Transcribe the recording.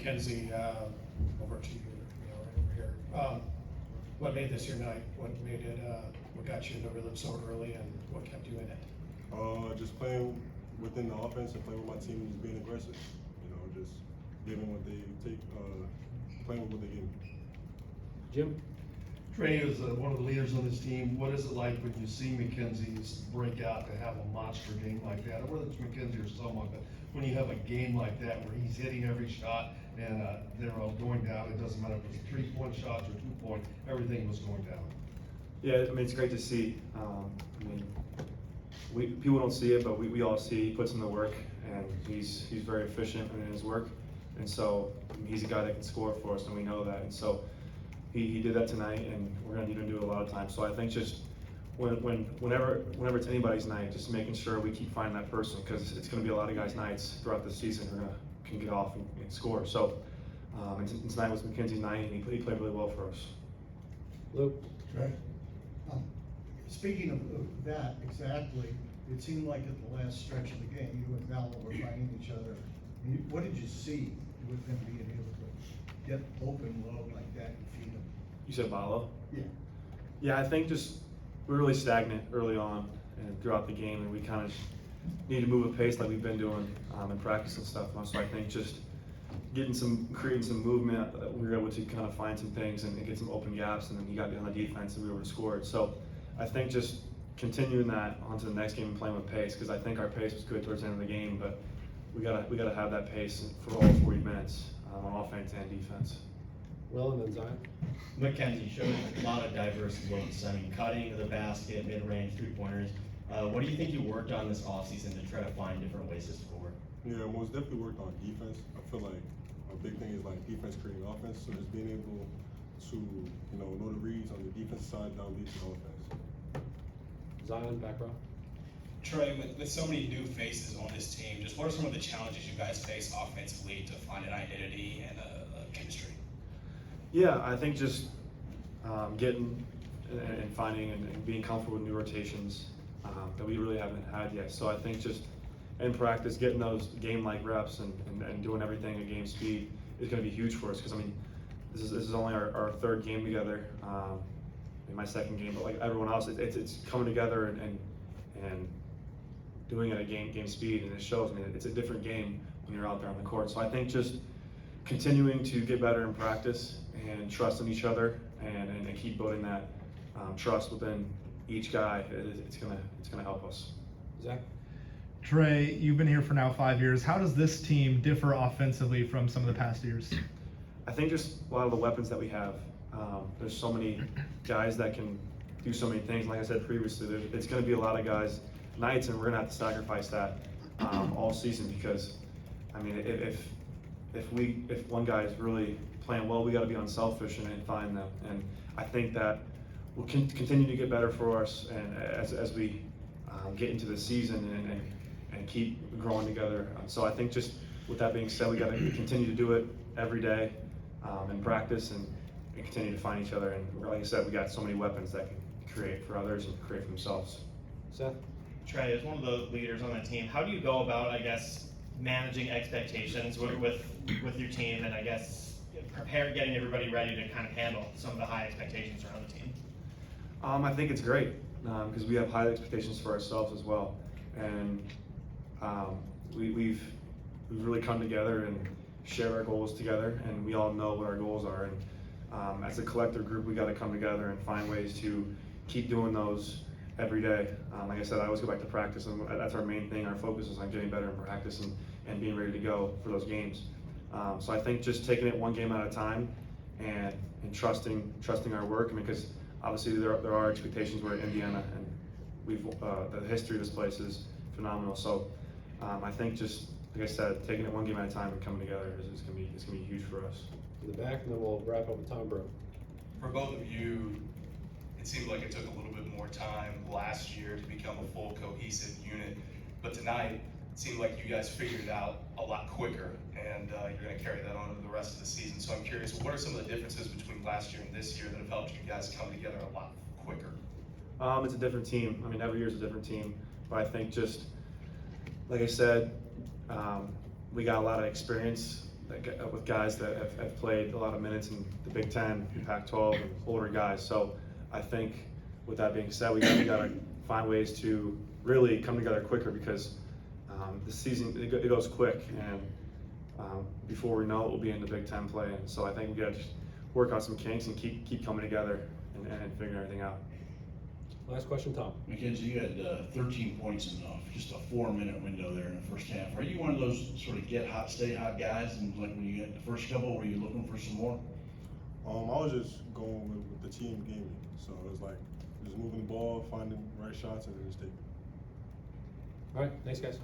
Mackenzie, over to you, right over here. What made this your night? What made it? What got you into rhythm so early, and what kept you in it? Just playing within the offense and playing with my team and just being aggressive. Just giving what they take, playing with what they give me. Jim? Trey is one of the leaders on this team. What is it like when you see Mackenzie's break out to have a monster game like that? Or whether it's Mackenzie or someone, but when you have a game like that where he's hitting every shot and they're all going down, it doesn't matter if it's 3-point shots or 2-point, everything was going down. Yeah, I mean, it's great to see. People don't see it, but we all see. He puts in the work, and he's very efficient in his work, and so he's a guy that can score for us, and we know that. And so he did that tonight, and we're going to need him to do it a lot of times. So I think just whenever it's anybody's night, just making sure we keep finding that person, because it's going to be a lot of guys' nights throughout the season who can get off and score. So and tonight was Mackenzie's night, and he played really well for us. Luke? Right. Speaking of that, exactly, it seemed like at the last stretch of the game, you and Val were fighting each other. What did you see with him being able to get open low like that and feed him? You said Valo? Yeah. Yeah, I think just we're really stagnant early on and throughout the game, and we kind of need to move at pace like we've been doing in practice and stuff. So I think just creating some movement, we were able to kind of find some things and get some open gaps, and then he got behind the defense and we were able to score it. So I think just continuing that onto the next game and playing with pace, because I think our pace was good towards the end of the game, but we gotta have that pace for all 40 minutes on offense and defense. Will, and then Zion? Mackenzie showed a lot of diverse looks. I mean, cutting to the basket, mid-range, three-pointers. What do you think you worked on this offseason to try to find different ways to score? Yeah, most definitely worked on defense. I feel like a big thing is like defense creating offense. So just being able to, know the reads on the defensive side that leads to offense. Zion, back row? Trey, with so many new faces on this team, just what are some of the challenges you guys face offensively to find an identity and a chemistry? Yeah, I think just getting and finding and being comfortable with new rotations that we really haven't had yet. So I think just in practice, getting those game-like reps and doing everything at game speed is going to be huge for us, because I mean, this is only our third game together, in my second game, but like everyone else, it's coming together and doing it at game speed, and it shows. I mean, it's a different game when you're out there on the court. So I think just continuing to get better in practice and trusting each other and keep building that trust within each guy, it's gonna help us. Zach? Trey, you've been here for now 5 years. How does this team differ offensively from some of the past years? I think just a lot of the weapons that we have. There's so many guys that can do so many things. Like I said previously, it's going to be a lot of guys nights, and we're going to have to sacrifice that all season, because I mean, if one guy is really playing well, we got to be unselfish and find them. And I think that will continue to get better for us, and as we get into the season and keep growing together. So I think just with that being said, we got to continue to do it every day in practice and continue to find each other. And like I said, we got so many weapons that can create for others and create for themselves. Seth? Trey, as one of the leaders on the team, how do you go about, I guess, managing expectations with your team, and I guess getting everybody ready to kind of handle some of the high expectations around the team? I think it's great because we have high expectations for ourselves as well, and we've really come together and shared our goals together, and we all know what our goals are. And as a collective group, we got to come together and find ways to keep doing those every day. Like I said, I always go back to practice, and that's our main thing. Our focus is on getting better in practice and being ready to go for those games. So I think just taking it one game at a time and trusting our work, because obviously there are expectations. We're at Indiana, and the history of this place is phenomenal. So I think just, like I said, taking it one game at a time and coming together is going to be huge for us. In the back, and then we'll wrap up with Tom Bro. For both of you, it seemed like it took a little bit more time last year to become a full cohesive unit, but tonight it seemed like you guys figured it out a lot quicker, and you're going to carry that on into the rest of the season. So I'm curious, what are some of the differences between last year and this year that have helped you guys come together a lot quicker? It's a different team. I mean, every year is a different team, but I think just, like I said, we got a lot of experience with guys that have played a lot of minutes in the Big Ten, the Pac-12, and older guys. So I think with that being said, we got to find ways to really come together quicker because the season it goes quick, and before we know it, we'll be in the Big Ten play. And so I think we got to work out some kinks and keep coming together and figuring everything out. Last question, Tom. Mackenzie, you had 13 points in just a 4-minute window there in the first half. Are you one of those sort of get hot, stay hot guys? And like when you get the first couple, were you looking for some more? I was just going with the team gave me. So it was like just moving the ball, finding the right shots, and then just taking it. All right, thanks, guys.